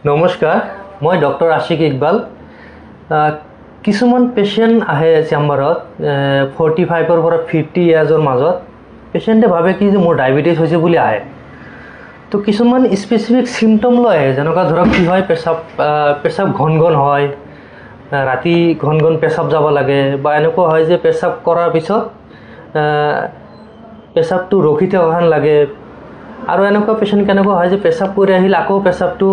নমস্কাৰ, মই ডক্টৰ আশিক ইকবাল। কিছুমান পেশেণ্ট আহে চেম্বাৰত 45 পৰা 50 ইয়াৰ্ছৰ মাজত। পেশেণ্টে ভাবে কি যে মোৰ ডায়েবেটিছ হৈছে বুলি আহে। তো কিছুমান স্পেচিফিক চিমটম লৈ আহে, যেনেকুৱা ধৰক কি হয়, পেচাব ঘন ঘন হয়, ৰাতি ঘন ঘন পেচাব যাব লাগে, বা এনেকুৱা হয় যে পেচাব কৰাৰ পিছত পেচাবটো ৰখি থকা যেন লাগে। আৰু এনেকুৱা পেশেণ্ট কেনেকুৱা হয় যে পেচাব কৰি আহিলে আকৌ পেচাবটো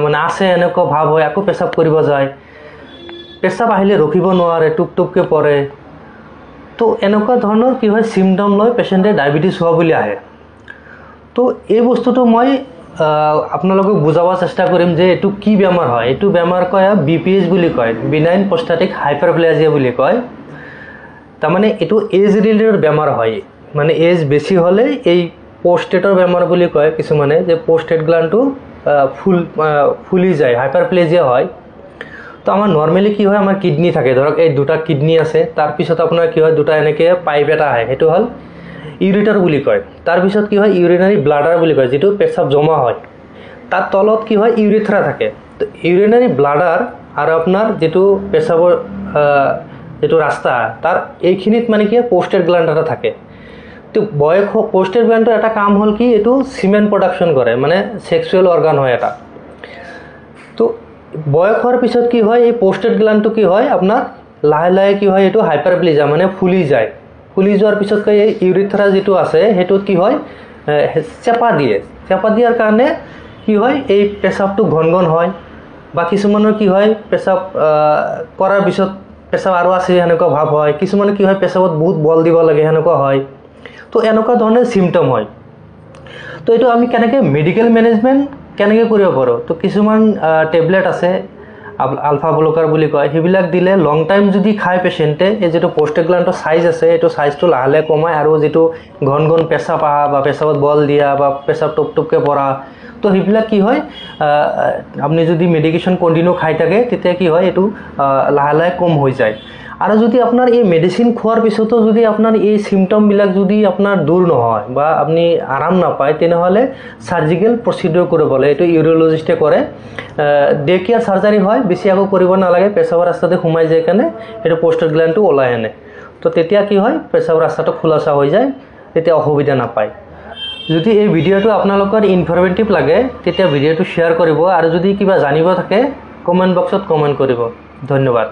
মানে আছে এনেকুৱা ভাৱ হয়, আকৌ পেচাব কৰিব যায়, পেচাব আহিলে ৰখিব নোৱাৰে, টুপ টুপকৈ পৰে। তো এনেকুৱা ধৰণৰ কি হয় চিমটম লৈ পেশেণ্টে ডায়েবেটিছ হোৱা বুলি আহে। তো এই বস্তুটো মই আপোনালোকক বুজাব চেষ্টা কৰিম যে এইটো কি বেমাৰ হয়। এইটো বেমাৰ কয় BPH বুলি কয়, বিনাইন প্ৰষ্টাটিক হাইপাৰপ্লেজিয়া বুলি কয়। তাৰমানে এইটো এজ ৰিলেটেড বেমাৰ হয়, মানে এজ বেছি হ'লে এই প্ৰষ্টেটৰ বেমাৰ বুলি কয় কিছুমানে, যে প্ৰষ্টেট গ্ল্যাণ্ডটো ফুলি যায়, হাইপাৰপ্লেজিয়া হয়। তো আমাৰ নৰ্মেলি কি হয়, আমাৰ কিডনি থাকে, ধৰক এই দুটা কিডনি আছে, তাৰপিছত আপোনাৰ কি হয় দুটা এনেকৈ পাইপ এটা আহে, সেইটো হ'ল ইউৰিটাৰ বুলি কয়। তাৰপিছত কি হয় ইউৰিনাৰী ব্লাডাৰ বুলি কয়, যিটো পেচাব জমা হয়। তাৰ তলত কি হয় ইউৰিথ্ৰা থাকে। তো ইউৰিনাৰী ব্লাডাৰ আৰু আপোনাৰ যিটো পেচাবৰ যিটো ৰাস্তা, তাৰ এইখিনিত মানে কি প্ৰষ্টেট গ্ল্যাণ্ড এটা থাকে। তো প্ৰষ্টেট গ্ল্যাণ্ডৰ এটা কাম হ'ল কি, এইটো চিমেণ্ট প্ৰডাকশ্যন কৰে, মানে ছেক্সুৱেল অৰ্গান হয় এটা। তো বয়স হোৱাৰ পিছত কি হয়, এই প্ৰষ্টেট গ্ল্যাণ্ডটো কি হয় আপোনাৰ লাহে লাহে কি হয়, এইটো হাইপাৰপ্লেজিয়া মানে ফুলি যায়। ফুলি যোৱাৰ পিছত এই ইউৰিথ্ৰা যিটো আছে সেইটোত কি হয় চেপা দিয়ে। চেপা দিয়াৰ কাৰণে কি হয় এই পেচাবটো ঘন ঘন হয়, বা কিছুমানৰ কি হয় পেচাব কৰাৰ পিছত পেচাব আৰু আছে সেনেকুৱা ভাৱ হয়। কিছুমানে কি হয় পেচাবত বহুত বল দিব লাগে, সেনেকুৱা হয়। তো এনেকুৱা ধৰণৰ চিমটম হয়। তো এইটো আমি কেনেকৈ মেডিকেল মেনেজমেণ্ট কেনেকৈ কৰিব পাৰোঁ। তো কিছুমান টেবলেট আছে, আলফা ব্লকাৰ বুলি কয়, সেইবিলাক দিলে লং টাইম যদি খায় পেশেণ্টে, এই যিটো প্ৰষ্টেট গ্ল্যাণ্ডৰ চাইজ আছে এইটো চাইজটো লাহে লাহে কমায়, আৰু যিটো ঘন ঘন পেচাব অহা বা পেচাবত বল দিয়া বা পেচাব টুপ টুপকৈ পৰা, তো সেইবিলাক কি হয় আপুনি যদি মেডিকেশ্যন কণ্টিনিউ খাই থাকে তেতিয়া কি হয় এইটো লাহে লাহে কম হৈ যায়। আৰু যদি আপোনাৰ এই মেডিচিন খোৱাৰ পিছতো যদি আপোনাৰ এই চিমটমবিলাক যদি আপোনাৰ দূৰ নহয় বা আপুনি আৰাম নাপায়, তেনেহ'লে চাৰ্জিকেল প্ৰচিডিউৰ কৰিব লাগে। এইটো ইউৰ'লজিষ্টে কৰে, ডে কেয়াৰ চাৰ্জাৰী হয়, বেছি আকৌ কৰিব নালাগে। পেচাবৰ ৰাস্তাতে সোমাই যায় কাৰণে সেইটো প্ৰষ্টেট গ্ল্যাণ্ডটো ওলাই আনে। তো তেতিয়া কি হয় পেচাবৰ ৰাস্তাটো খোলাচা হৈ যায়, তেতিয়া অসুবিধা নাপায়। যদি এই ভিডিঅ'টো আপোনালোকৰ ইনফৰ্মেটিভ লাগে তেতিয়া ভিডিঅ'টো শ্বেয়াৰ কৰিব, আৰু যদি কিবা জানিব থাকে কমেণ্ট বক্সত কমেণ্ট কৰিব। ধন্যবাদ।